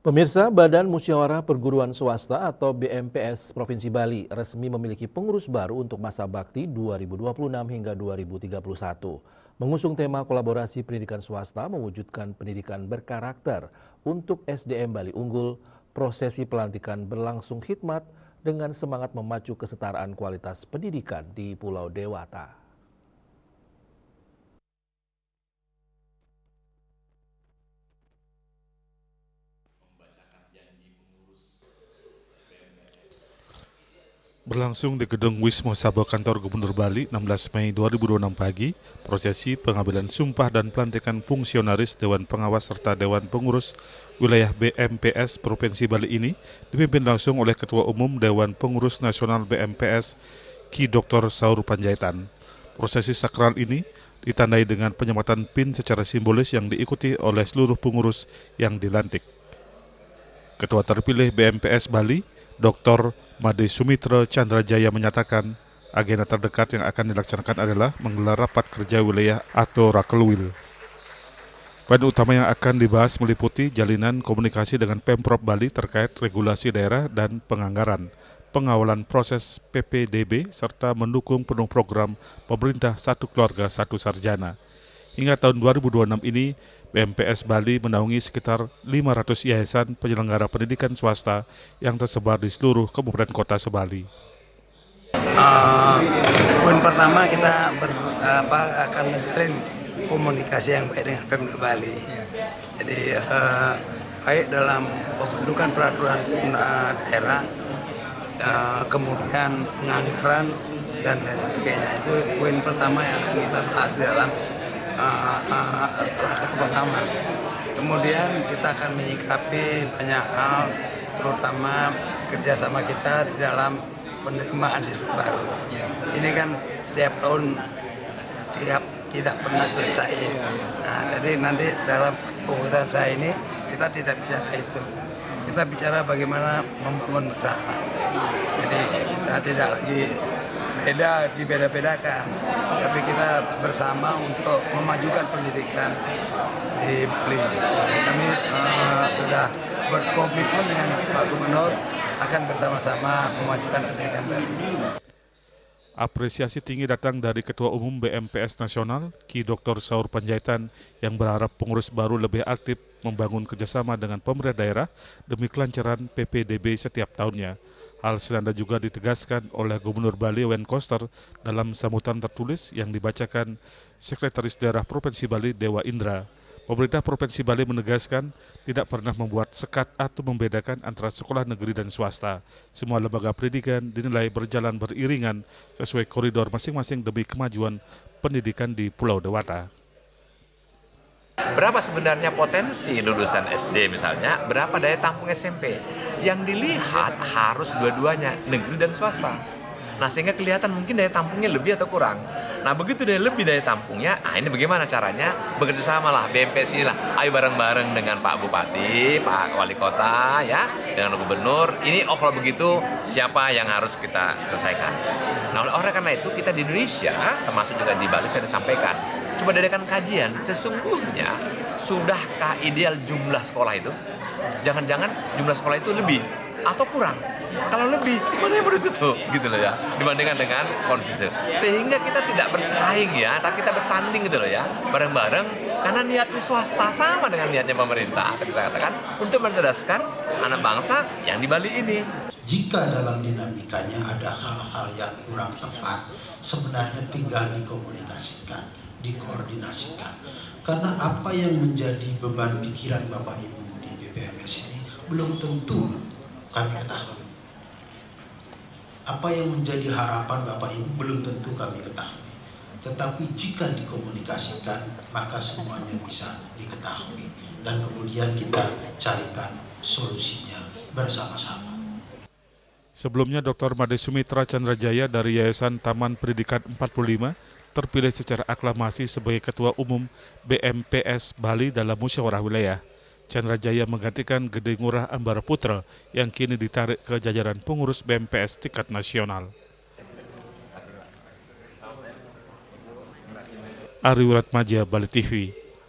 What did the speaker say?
Pemirsa, Badan Musyawarah Perguruan Swasta atau BMPS Provinsi Bali resmi memiliki pengurus baru untuk masa bakti 2026 hingga 2031. Mengusung tema kolaborasi pendidikan swasta mewujudkan pendidikan berkarakter untuk SDM Bali Unggul, prosesi pelantikan berlangsung khidmat dengan semangat memacu kesetaraan kualitas pendidikan di Pulau Dewata. Berlangsung di Gedung Wisma Sabo Kantor Gubernur Bali 16 Mei 2026 pagi, prosesi pengambilan sumpah dan pelantikan fungsionaris Dewan Pengawas serta Dewan Pengurus wilayah BMPS Provinsi Bali ini dipimpin langsung oleh Ketua Umum Dewan Pengurus Nasional BMPS Ki Dr. Saur Panjaitan. Prosesi sakral ini ditandai dengan penyematan PIN secara simbolis yang diikuti oleh seluruh pengurus yang dilantik. Ketua terpilih BMPS Bali, Dr. Made Sumitra Chandrajaya menyatakan agenda terdekat yang akan dilaksanakan adalah menggelar rapat kerja wilayah atau Rakelwil. Poin utama yang akan dibahas meliputi jalinan komunikasi dengan Pemprov Bali terkait regulasi daerah dan penganggaran, pengawalan proses PPDB, serta mendukung penuh program pemerintah Satu Keluarga Satu Sarjana. Hingga tahun 2026 ini, BMPS Bali menaungi sekitar 500 yayasan penyelenggara pendidikan swasta yang tersebar di seluruh kabupaten kota sebali. Poin pertama kita akan menjalin komunikasi yang baik dengan Pemda Bali. Jadi baik dalam pembentukan peraturan daerah, kemudian penganggaran dan lain sebagainya. Itu poin pertama yang akan kita bahas di dalam raker pertama. Kemudian kita akan menyikapi banyak hal, terutama kerjasama kita di dalam penerimaan siswa baru. Ini kan setiap tahun tidak pernah selesai. Nah, jadi nanti dalam kepengurusan saya ini kita tidak bicara itu. Kita bicara bagaimana membangun bersama. Jadi kita tidak lagi dibeda-bedakan, tapi kita bersama untuk memajukan pendidikan di Bali. Kami sudah berkomitmen dengan Pak Gubernur akan bersama-sama memajukan pendidikan Bali. Apresiasi tinggi datang dari Ketua Umum BMPS Nasional, Ki Dr. Saur Panjaitan, yang berharap pengurus baru lebih aktif membangun kerjasama dengan pemerintah daerah demi kelancaran PPDB setiap tahunnya. Hal senada juga ditegaskan oleh Gubernur Bali Wen Koster dalam sambutan tertulis yang dibacakan Sekretaris Daerah Provinsi Bali Dewa Indra. Pemerintah Provinsi Bali menegaskan tidak pernah membuat sekat atau membedakan antara sekolah negeri dan swasta. Semua lembaga pendidikan dinilai berjalan beriringan sesuai koridor masing-masing demi kemajuan pendidikan di Pulau Dewata. Berapa sebenarnya potensi lulusan SD misalnya, berapa daya tampung SMP? Yang dilihat harus dua-duanya, negeri dan swasta. Nah, sehingga kelihatan mungkin daya tampungnya lebih atau kurang. Nah, begitu daya tampungnya, ini bagaimana caranya? Bekerja sama lah, BMPS lah. Ayo bareng-bareng dengan Pak Bupati, Pak Wali Kota, ya, dengan Gubernur. Ini kalau begitu, siapa yang harus kita selesaikan? Nah, oleh karena itu, kita di Indonesia, termasuk juga di Bali, saya sampaikan, coba adakan kajian, sesungguhnya sudahkah ideal jumlah sekolah itu? Jangan-jangan jumlah sekolah itu lebih atau kurang? Kalau lebih, mana yang perlu ditutup? Gitu loh ya, dibandingkan dengan kondisi. Sehingga kita tidak bersaing ya, tapi kita bersanding gitu loh ya, bareng-bareng, karena niatnya swasta sama dengan niatnya pemerintah. Tadi saya katakan, untuk mencerdaskan anak bangsa yang di Bali ini. Jika dalam dinamikanya ada hal-hal yang kurang tepat, sebenarnya tinggal dikomunikasikan, dikoordinasikan. Karena apa yang menjadi beban pikiran Bapak Ibu di BPMS ini belum tentu kami ketahui. Apa yang menjadi harapan Bapak Ibu belum tentu kami ketahui. Tetapi jika dikomunikasikan, maka semuanya bisa diketahui. Dan kemudian kita carikan solusinya bersama-sama. Sebelumnya, Dr. Made Sumitra Chandrajaya dari Yayasan Taman Pendidikan 45 terpilih secara aklamasi sebagai Ketua Umum BMPS Bali dalam musyawarah wilayah. Chandrajaya menggantikan Gede Ngurah Ambara Putra yang kini ditarik ke jajaran pengurus BMPS tingkat nasional. Ari Wiratmaja, Bali TV.